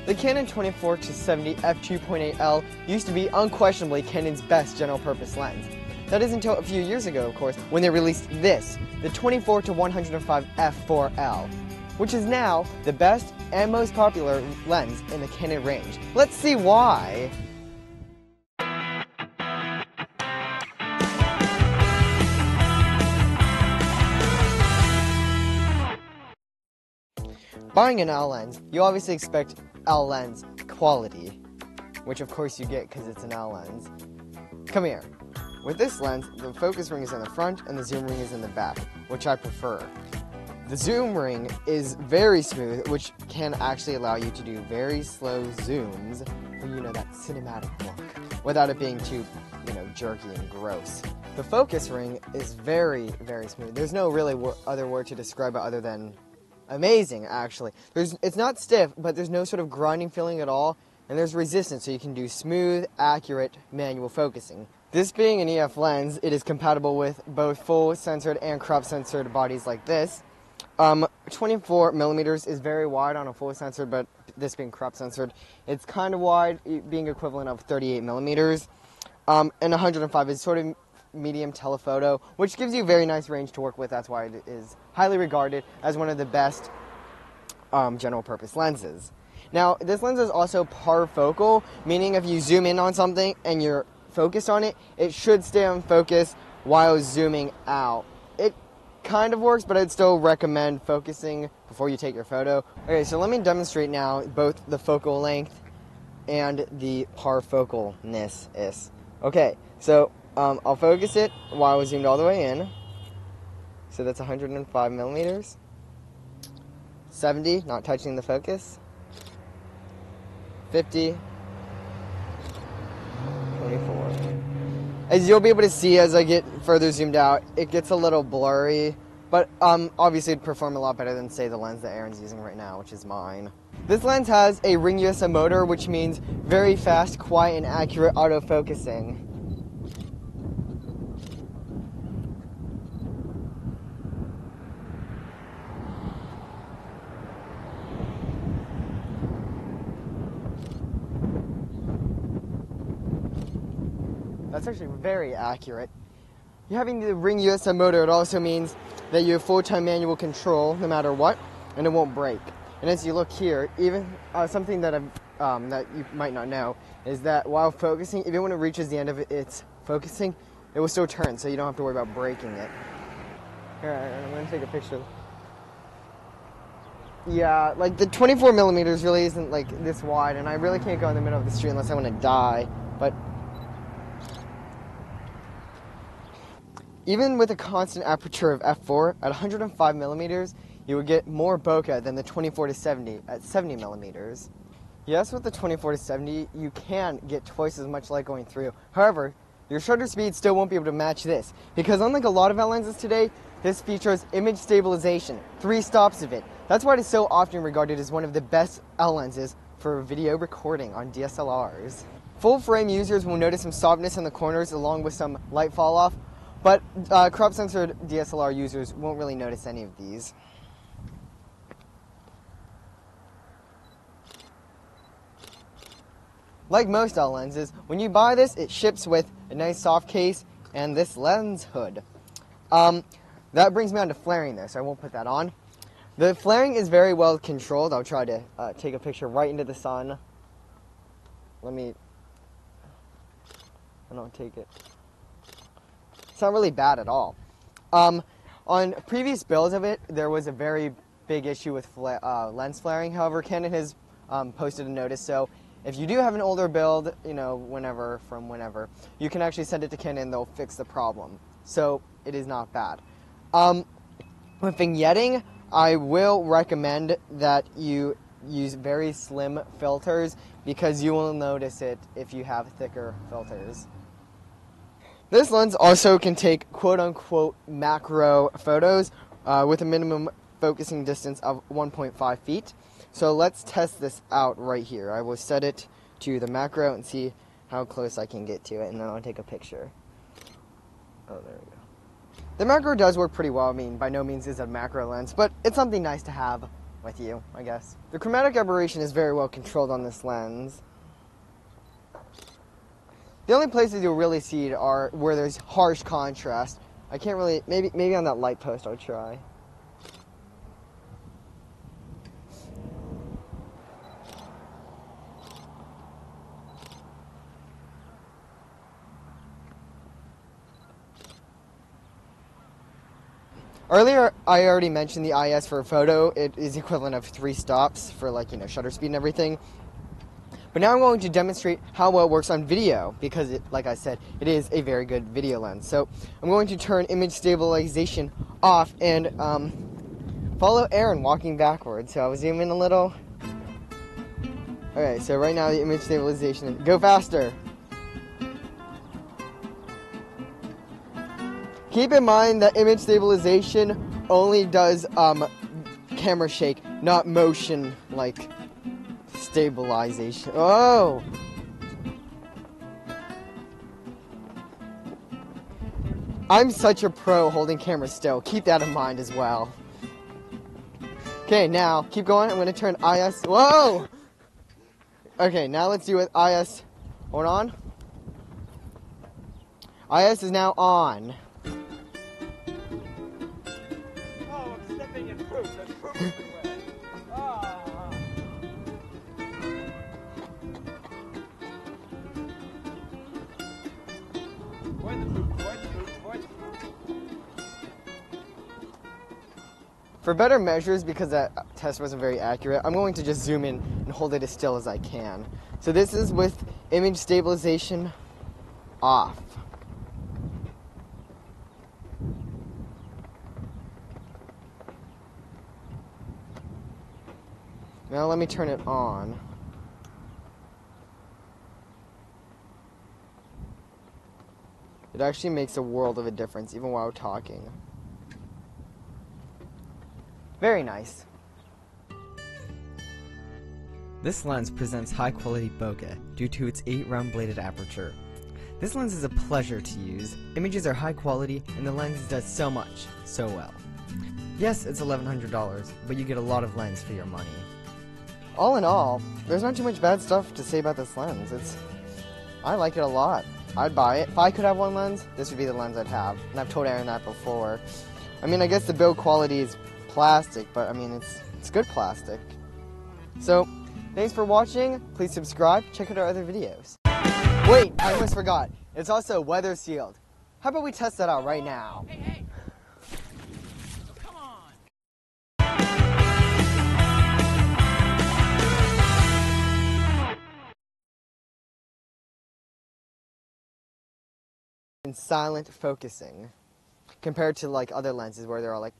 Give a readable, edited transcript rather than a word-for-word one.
The Canon 24-70 f2.8L used to be unquestionably Canon's best general-purpose lens. That is until a few years ago, of course, when they released this, the 24-105 f4L, which is now the best and most popular lens in the Canon range. Let's see why. Buying an L lens, you obviously expect L lens quality, which of course you get because it's an L lens. Come here. With this lens, the focus ring is in the front and the zoom ring is in the back, which I prefer. The zoom ring is very smooth, which can actually allow you to do very slow zooms for, that cinematic look, without it being too, jerky and gross. The focus ring is very, very smooth. There's no really other word to describe it other than amazing, actually. It's not stiff, but there's no sort of grinding feeling at all, and there's resistance, so you can do smooth, accurate manual focusing. This being an EF lens, it is compatible with both full censored and crop censored bodies like this. 24mm is very wide on a full censored, but this being crop censored, it's kind of wide, being equivalent of 38mm. And 105 is sort of medium telephoto, which gives you very nice range to work with. That's why it is highly regarded as one of the best general purpose lenses. Now, this lens is also parfocal, meaning if you zoom in on something and you're focused on it, it should stay on focus while zooming out. It kind of works, but I'd still recommend focusing before you take your photo. Okay, so let me demonstrate now both the focal length and the parfocalness. Okay, so I'll focus it while I was zoomed all the way in. So that's 105mm. 70, not touching the focus. 50. 24. As you'll be able to see as I get further zoomed out, it gets a little blurry, but obviously it'd perform a lot better than, say, the lens that Aaron's using right now, which is mine. This lens has a ring USM motor, which means very fast, quiet, and accurate autofocusing. That's actually very accurate. Having the ring USM motor, it also means that you have full-time manual control no matter what, and it won't break. And as you look here, even something that that you might not know is that while focusing, even when it reaches the end of its focusing, it will still turn, so you don't have to worry about breaking it. Here, I'm going to take a picture. Yeah, like the 24mm really isn't like this wide, and I really can't go in the middle of the street unless I want to die, but even with a constant aperture of f4 at 105mm, you would get more bokeh than the 24-70 at 70mm. Yes, with the 24-70, you can get twice as much light going through. However, your shutter speed still won't be able to match this, because unlike a lot of L lenses today, this features image stabilization, 3 stops of it. That's why it is so often regarded as one of the best L lenses for video recording on DSLRs. Full frame users will notice some softness in the corners along with some light fall off, but crop censored DSLR users won't really notice any of these. Like most L lenses, when you buy this, it ships with a nice soft case and this lens hood. That brings me on to flaring though, so I won't put that on. The flaring is very well controlled. I'll try to take a picture right into the sun. I don't take it. It's not really bad at all. On previous builds of it, there was a very big issue with lens flaring. However, Canon has posted a notice, so if you do have an older build, whenever, you can actually send it to Canon, they'll fix the problem. So it is not bad. With vignetting, I will recommend that you use very slim filters because you will notice it if you have thicker filters. This lens also can take quote-unquote macro photos with a minimum focusing distance of 1.5 feet. So let's test this out right here. I will set it to the macro and see how close I can get to it, and then I'll take a picture. Oh, there we go. The macro does work pretty well. I mean, by no means is it a macro lens, but it's something nice to have with you, I guess. The chromatic aberration is very well controlled on this lens. The only places you'll really see it are where there's harsh contrast. I can't really, maybe on that light post I'll try. Earlier, I already mentioned the IS for a photo. It is equivalent of 3 stops for, like, shutter speed and everything. But now I'm going to demonstrate how well it works on video because, like I said, it is a very good video lens. So I'm going to turn image stabilization off and follow Aaron walking backwards. So I'll zoom in a little. Okay, so right now the image stabilization, go faster. Keep in mind that image stabilization only does camera shake, not motion like stabilization. Oh! I'm such a pro holding camera still. Keep that in mind as well. Okay, now, keep going. I'm going to turn IS. Whoa! Okay, now let's do it. IS. Hold on. IS is now on. Oh, I'm stepping in poop. There's poop everywhere. Oh. Avoid the poop, avoid the poop, avoid the poop. For better measures, because that test wasn't very accurate, I'm going to just zoom in and hold it as still as I can. So this is with image stabilization off. Now let me turn it on. It actually makes a world of a difference, even while talking. Very nice. This lens presents high-quality bokeh due to its 8 round-bladed aperture. This lens is a pleasure to use. Images are high quality, and the lens does so much, so well. Yes, it's $1,100, but you get a lot of lens for your money. All in all, there's not too much bad stuff to say about this lens. I like it a lot. I'd buy it. If I could have one lens, this would be the lens I'd have. And I've told Aaron that before. I mean, I guess the build quality is plastic, but I mean, it's good plastic. So, thanks for watching. Please subscribe. Check out our other videos. Wait, I almost forgot. It's also weather sealed. How about we test that out right now? Hey. Come on. In silent focusing, compared to like other lenses where they're all like